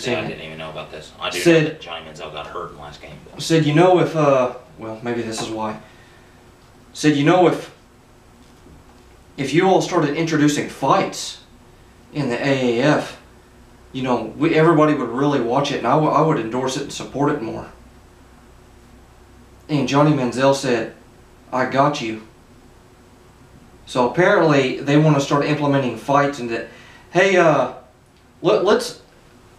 I didn't even know about this. I do know that Johnny Manziel got hurt in the last game. Said, you know, if, well, maybe this is why. Said, you know, if you all started introducing fights in the AAF, you know, everybody would really watch it, and I would endorse it and support it more. And Johnny Manziel said, I got you. So apparently they want to start implementing fights and that, hey, let's,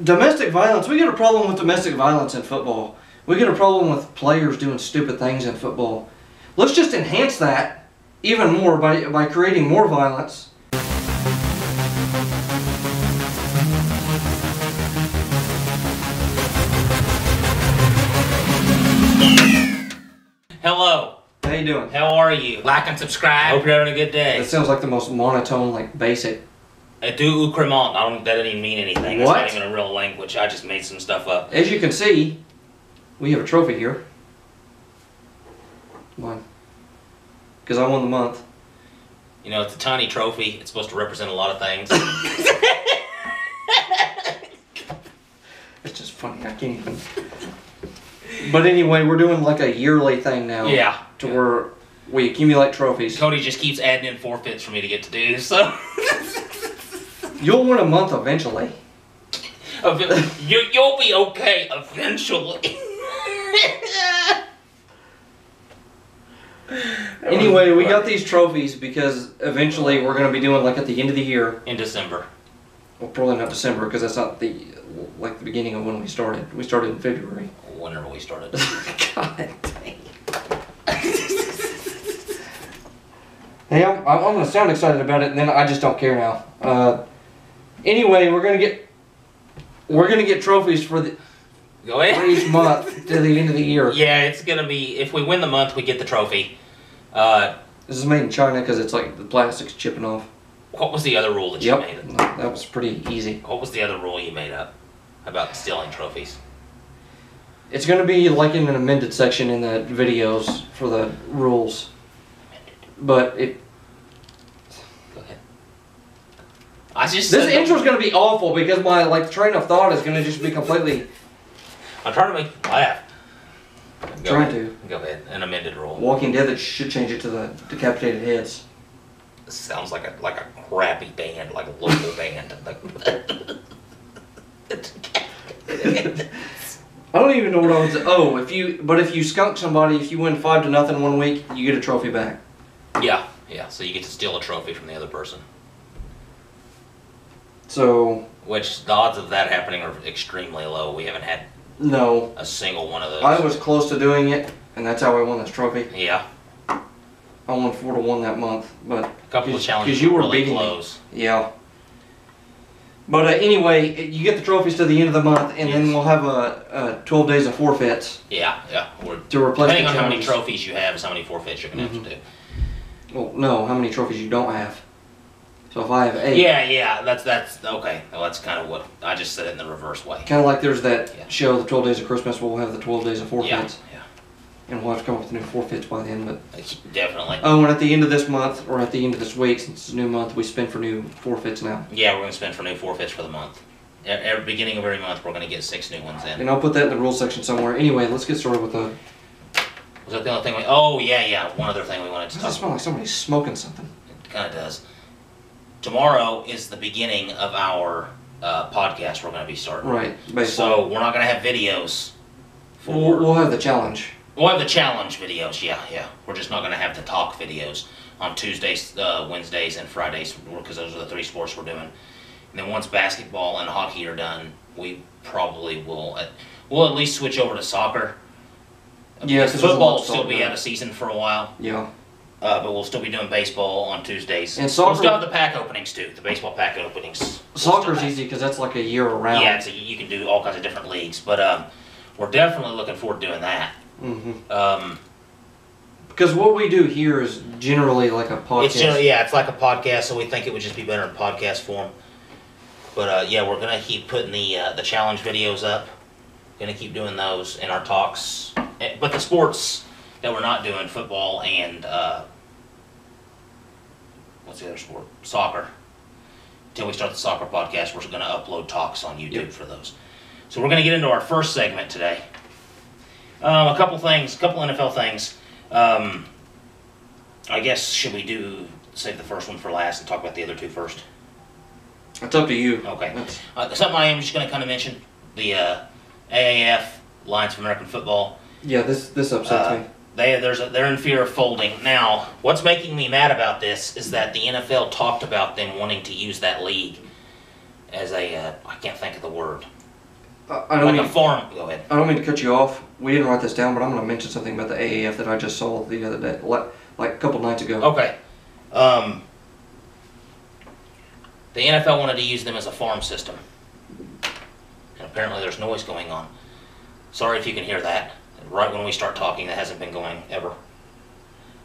domestic violence, we get a problem with domestic violence in football. We get a problem with players doing stupid things in football. Let's just enhance that even more by creating more violence. Hello. How you doing? How are you? Like and subscribe. Hope you're having a good day. That sounds like the most monotone, like basic. Du cremant. That doesn't even mean anything. What? That's not even a real language. I just made some stuff up. As you can see, we have a trophy here. Why? Because I won the month. You know, it's a tiny trophy. It's supposed to represent a lot of things. It's just funny. I can't even. But anyway, we're doing like a yearly thing now. Yeah. To where we accumulate trophies. Cody just keeps adding in forfeits for me to get to do, so. You'll win a month eventually. You'll be okay eventually. Anyway, we got these trophies because eventually we're going to be doing like at the end of the year. In December. Well, probably not December because that's not the beginning of when we started. We started in February. Whenever we started. God dang. Hey, I'm going to sound excited about it, and then I just don't care now. Anyway, we're gonna get trophies for each month to the end of the year. Yeah, it's gonna be, if we win the month, we get the trophy. This is made in China because it's like the plastic's chipping off. What was the other rule that you made? Yep, that was pretty easy. What was the other rule you made up about stealing trophies? It's gonna be like in an amended section in the videos for the rules. But it. Go ahead. This intro's gonna be awful because my train of thought is gonna just be completely. I'm trying to make you laugh. Go ahead. An amended rule. Walking Dead, that should change it to the decapitated heads. This sounds like a crappy band, like a local band. I don't even know what I would say. Oh, if you skunk somebody, if you win 5-0 one week, you get a trophy back. Yeah. So you get to steal a trophy from the other person. So. Which the odds of that happening are extremely low. We haven't had a single one of those. I was close to doing it, and that's how I won this trophy. Yeah. I won 4-1 that month, but a couple of challenges you were really beating close. Me. Yeah. But anyway, you get the trophies to the end of the month, and then we'll have 12 days of forfeits. Yeah. To replace depending on how many trophies you have is how many forfeits you're going to have to do. Well, no, how many trophies you don't have. So if I have 8. Yeah, that's okay. Well, that's kind of what, I just said it in the reverse way. Kind of like there's that show, The 12 Days of Christmas, we'll have the 12 days of forfeits. Yeah. And we'll have to come up with new forfeits by then, but... Definitely. Oh, and at the end of this month, or at the end of this week, since it's a new month, we spend for new forfeits now. Yeah, we're going to spend for new forfeits for the month. Every beginning of every month, we're going to get 6 new ones in. And I'll put that in the rules section somewhere. Anyway, let's get started with the... Was that the only thing we... Oh, yeah. One other thing we wanted to talk about. Does it smell like somebody's smoking something? It kind of does. Tomorrow is the beginning of our podcast we're going to be starting. Right, basically. So we're not going to have videos. We'll have the challenge. We'll have the challenge videos, yeah. We're just not going to have the talk videos on Tuesdays, Wednesdays, and Fridays, because those are the 3 sports we're doing. And then once basketball and hockey are done, we probably will... we'll at least switch over to soccer. Yeah, because football will still be out of season for a while. Yeah. But we'll still be doing baseball on Tuesdays. And soccer, we'll still have the pack openings too. The baseball pack openings. Soccer's easy because that's like a year around. Yeah, you can do all kinds of different leagues. But we're definitely looking forward to doing that. Mm-hmm. Because what we do here is generally like a podcast. It's like a podcast, so we think it would just be better in podcast form. But yeah, we're gonna keep putting the challenge videos up. Gonna keep doing those in our talks. But the sports that we're not doing, football and what's the other sport? Soccer. Until we start the soccer podcast, we're going to upload talks on YouTube for those. So we're going to get into our first segment today. A couple NFL things. I guess, should we save the first one for last and talk about the other two first? It's up to you. Okay. Something I am just going to kind of mention, the AAF, Alliance of American Football. Yeah, this upsets me. They're in fear of folding. Now, what's making me mad about this is that the NFL talked about them wanting to use that league as I can't think of the word. I don't mean, a farm. Go ahead. I don't mean to cut you off. We didn't write this down, but I'm going to mention something about the AAF that I just saw the other day, like a couple nights ago. Okay. The NFL wanted to use them as a farm system. And apparently there's noise going on. Sorry if you can hear that. Right when we start talking, that hasn't been going ever.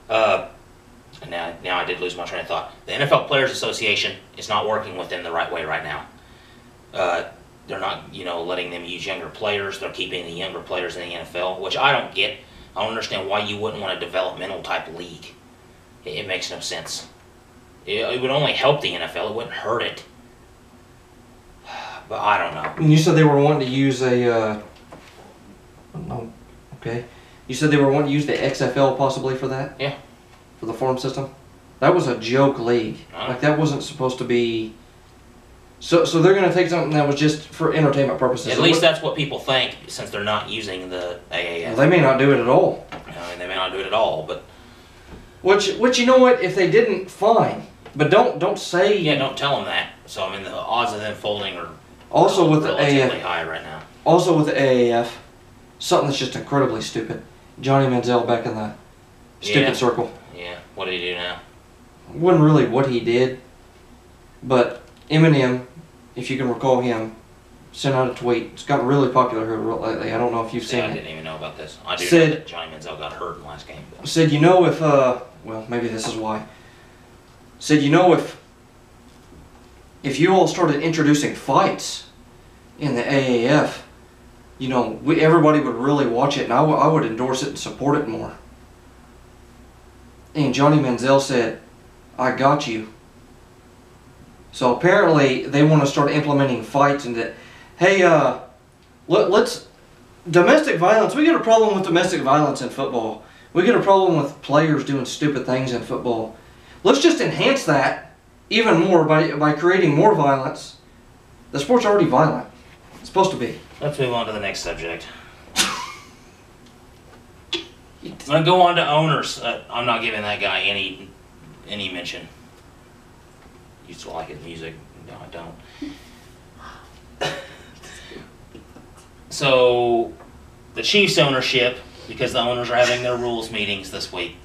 And now I did lose my train of thought. The NFL Players Association is not working with them the right way right now. They're not, letting them use younger players. They're keeping the younger players in the NFL, which I don't get. I don't understand why you wouldn't want a developmental type league. It makes no sense. It would only help the NFL. It wouldn't hurt it. But I don't know. And you said they were wanting to use okay. You said they were wanting to use the XFL possibly for that? Yeah. For the farm system? That was a joke league. Like, that wasn't supposed to be... So they're going to take something that was just for entertainment purposes. At least that's what people think, since they're not using the AAF. Well, they may not do it at all. They may not do it at all, but... Which you know what? If they didn't, fine. But don't say... Yeah, don't tell them that. So, the odds of them folding are also with the relatively high right now. Also with the AAF, something that's just incredibly stupid. Johnny Manziel back in the stupid circle. Yeah, what did he do now? Wasn't really what he did, but Eminem, if you can recall him, sent out a tweet. It's gotten really popular here lately. I don't know if you've seen it. I didn't even know about this. I do know that Johnny Manziel got hurt in the last game. Said, if, well, maybe this is why. Said, if you all started introducing fights in the AAF, everybody would really watch it, and I would endorse it and support it more. And Johnny Manziel said, I got you. So apparently they want to start implementing fights and that, hey, let's, domestic violence, we get a problem with domestic violence in football. We get a problem with players doing stupid things in football. Let's just enhance that even more by creating more violence. The sport's already violent. It's supposed to be. Let's move on to the next subject. I'm going to go on to owners. I'm not giving that guy any mention. Used to like his music. No, I don't. So, the Chiefs ownership, because the owners are having their rules meetings this week.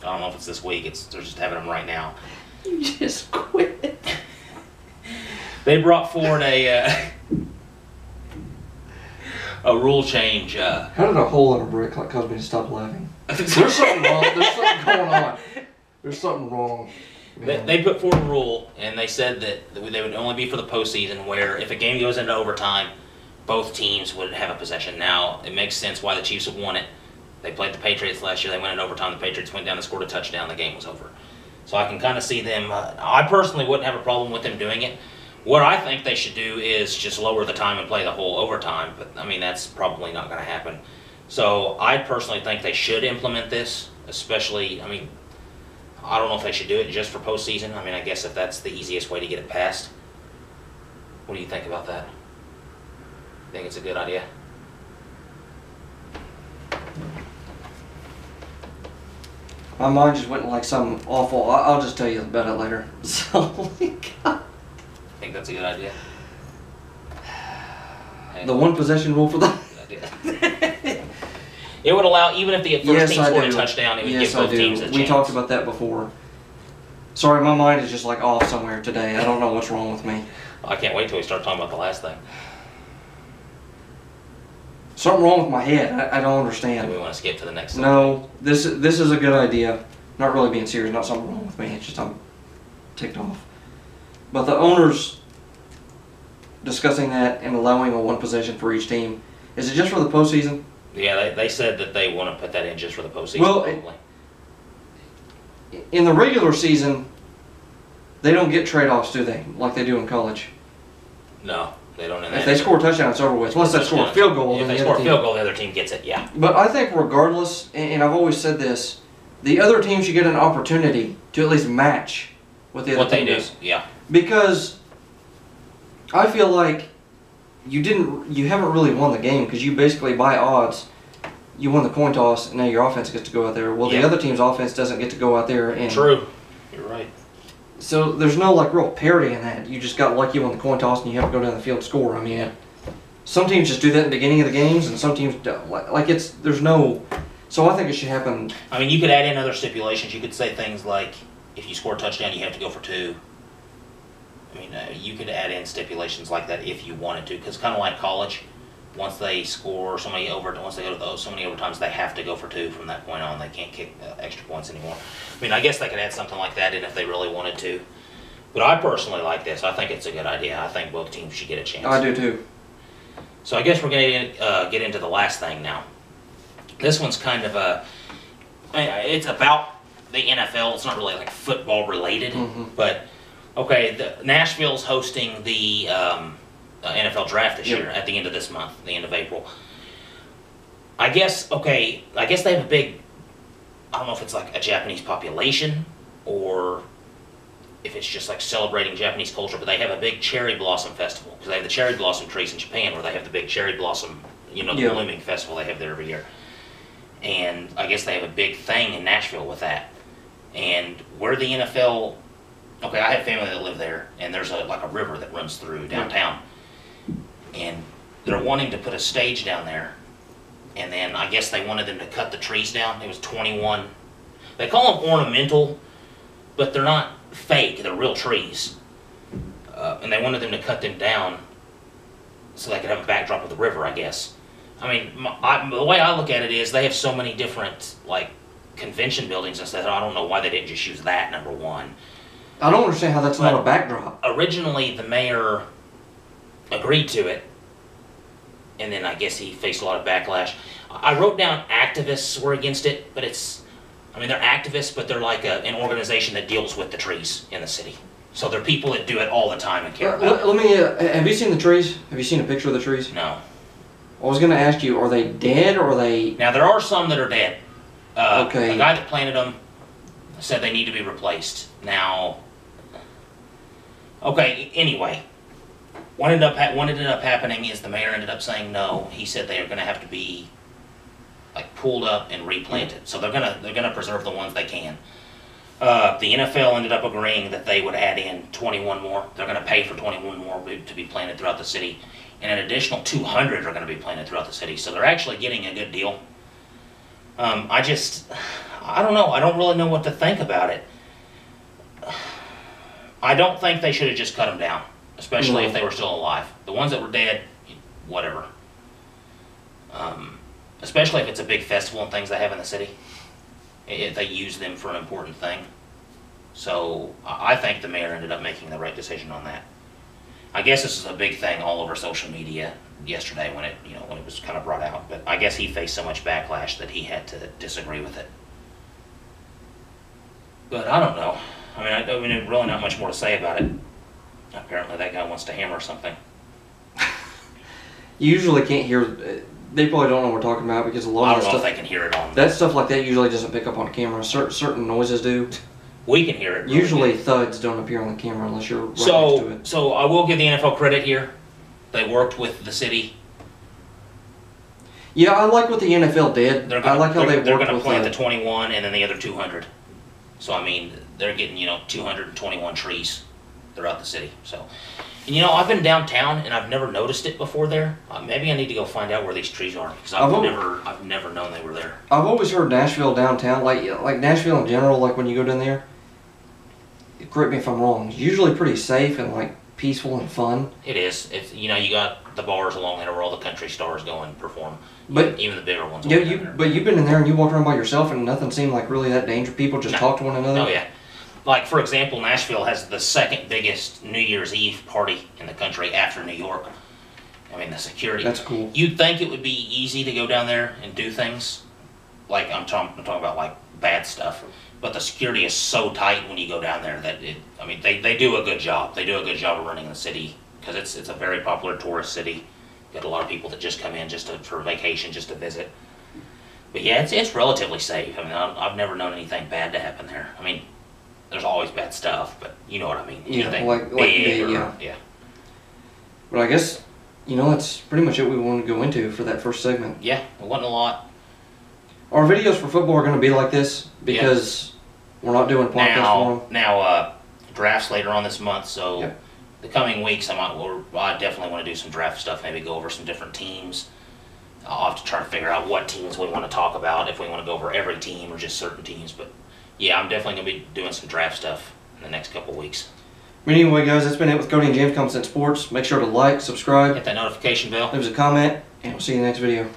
I don't know if it's this week. They're just having them right now. You just quit. They brought forward a rule change. How did a hole in a brick cause me to stop laughing? There's something wrong. There's something going on. There's something wrong. They put forward a rule, and they said that they would only be for the postseason, where if a game goes into overtime, both teams would have a possession. Now, it makes sense why the Chiefs have won it. They played the Patriots last year. They went in overtime. The Patriots went down and scored a touchdown. The game was over. So I can kind of see them. I personally wouldn't have a problem with them doing it. What I think they should do is just lower the time and play the whole overtime. But, that's probably not going to happen. So I personally think they should implement this, especially, I don't know if they should do it just for postseason. I guess if that's the easiest way to get it passed. What do you think about that? Think it's a good idea? My mind just went like some awful. I'll just tell you about it later. So, Think that's a good idea? The one possession rule for that. It would allow, even if the first team scored a touchdown, it would give both teams a chance. We talked about that before. Sorry, my mind is just like off somewhere today. I don't know what's wrong with me. I can't wait till we start talking about the last thing. Something wrong with my head. I don't understand. Do we want to skip to the next subject? No, this is a good idea. Not really being serious. Not something wrong with me. It's just I'm ticked off. But the owners discussing that and allowing a one possession for each team. Is it just for the postseason? Yeah, they said that they want to put that in just for the postseason. Well, probably. In the regular season, they don't get trade-offs, do they? Like they do in college. No. They don't. If they score a touchdown, it's over with. Unless they score a field goal, if then they the score other a team. field goal, the other team gets it. Yeah. But I think regardless, and I've always said this, the other team should get an opportunity to at least match what the other What they team do. does. Yeah. Because I feel like you haven't really won the game because you basically by odds. You won the coin toss, and now your offense gets to go out there. Well, Yeah. the other team's offense doesn't get to go out there. And True. You're right. so there's no like real parity in that. You just got lucky on the coin toss, and you have to go down the field and score. I mean, some teams just do that in the beginning of the games, and some teams don't. There's no. So I think it should happen. I mean, you could add in other stipulations. You could say things like, if you score a touchdown, you have to go for 2. I mean, you could add in stipulations like that if you wanted to, because kind of like college. Once they score once they go to so many overtimes, they have to go for 2 from that point on. They can't kick extra points anymore. I mean, I guess they could add something like that in if they really wanted to. But I personally like this. I think it's a good idea. I think both teams should get a chance. I do too. So I guess we're going to get into the last thing now. This one's kind of it's about the NFL. It's not really like football related, but okay, Nashville's hosting the NFL draft this year at the end of this month, the end of April. I guess they have a big, I don't know if it's like a Japanese population or if it's just like celebrating Japanese culture, but they have a big cherry blossom festival because they have the cherry blossom trees in Japan where they have the big cherry blossom, the blooming festival they have there every year. And I guess they have a big thing in Nashville with that. And where the NFL, okay, I have family that live there, and there's a river that runs through downtown. And they're wanting to put a stage down there, and then I guess they wanted them to cut the trees down. It was 21. They call them ornamental, but they're not fake. They're real trees. And they wanted them to cut them down so they could have a backdrop of the river, I guess. I mean, the way I look at it is they have so many different, like, convention buildings and stuff. I don't know why they didn't just use that, number one. I don't understand how that's not a backdrop. Originally, the mayor agreed to it, and then I guess he faced a lot of backlash. I wrote down activists were against it, but they're activists, but they're like an organization that deals with the trees in the city. So they're people that do it all the time and care about it. Let me. Have you seen the trees? Have you seen a picture of the trees? No. I was going to ask you, are they dead or are they... Now, there are some that are dead. Okay. The guy that planted them said they need to be replaced. Now, okay, anyway, what ended up happening is the mayor ended up saying no. He said they are going to have to be like pulled up and replanted. So they're gonna preserve the ones they can. The NFL ended up agreeing that they would add in 21 more. They're going to pay for 21 more to be planted throughout the city. And an additional 200 are going to be planted throughout the city. So they're actually getting a good deal. I don't know. I don't really know what to think about it. I don't think they should have just cut them down, especially if they were still alive. The ones that were dead, whatever. Especially if it's a big festival and things they have in the city. They use them for an important thing. So I think the mayor ended up making the right decision on that. I guess this is a big thing all over social media yesterday when it was kind of brought out. But I guess he faced so much backlash that he had to disagree with it. But I don't know. I mean, there's really not much more to say about it. Apparently that guy wants to hammer something. You usually can't hear. They probably don't know what we're talking about because a lot I of don't that know stuff. if they can hear it on. That stuff like that usually doesn't pick up on camera. Certain noises do. We can hear it. Really Usually good. thuds don't appear on the camera unless you're right next to it. So I will give the NFL credit here. They worked with the city. Yeah, I like what the NFL did. They're I gonna, like how they they're worked going to with plant the 21 and then the other 200. So I mean, they're getting 221 trees throughout the city. So, and I've been downtown and I've never noticed it before there. Maybe I need to go find out where these trees are because I've never known they were there. I've always heard Nashville downtown, like Nashville in general, like when you go down there. Correct me if I'm wrong. It's usually pretty safe and like peaceful and fun. It is. It's you got the bars along there where all the country stars go and perform. But even the bigger ones. Yeah, you've been in there and you walk around by yourself and nothing seemed like really that dangerous. People just talk to one another. Oh yeah. Like for example, Nashville has the second biggest New Year's Eve party in the country after New York. I mean the security. That's cool. You'd think it would be easy to go down there and do things. Like I'm talking about like bad stuff. But the security is so tight when you go down there that they do a good job. They do a good job of running the city because it's a very popular tourist city. Got a lot of people that just come in for vacation, just to visit. But yeah, it's relatively safe. I mean, I've never known anything bad to happen there. I mean, there's always bad stuff, but you know what I mean. Yeah, Anything like big or, yeah. But I guess, that's pretty much what we want to go into for that first segment. Yeah, it wasn't a lot. Our videos for football are going to be like this because we're not doing podcasts for them. Now, drafts later on this month, so Yep. the coming weeks, I definitely want to do some draft stuff, maybe go over some different teams. I'll have to try to figure out what teams we want to talk about, if we want to go over every team or just certain teams. But yeah, I'm definitely going to be doing some draft stuff in the next couple weeks. Anyway, guys, that's been it with Cody and James Common Sense Sports. Make sure to like, subscribe, Hit that notification bell. leave us a comment, and we'll see you in the next video.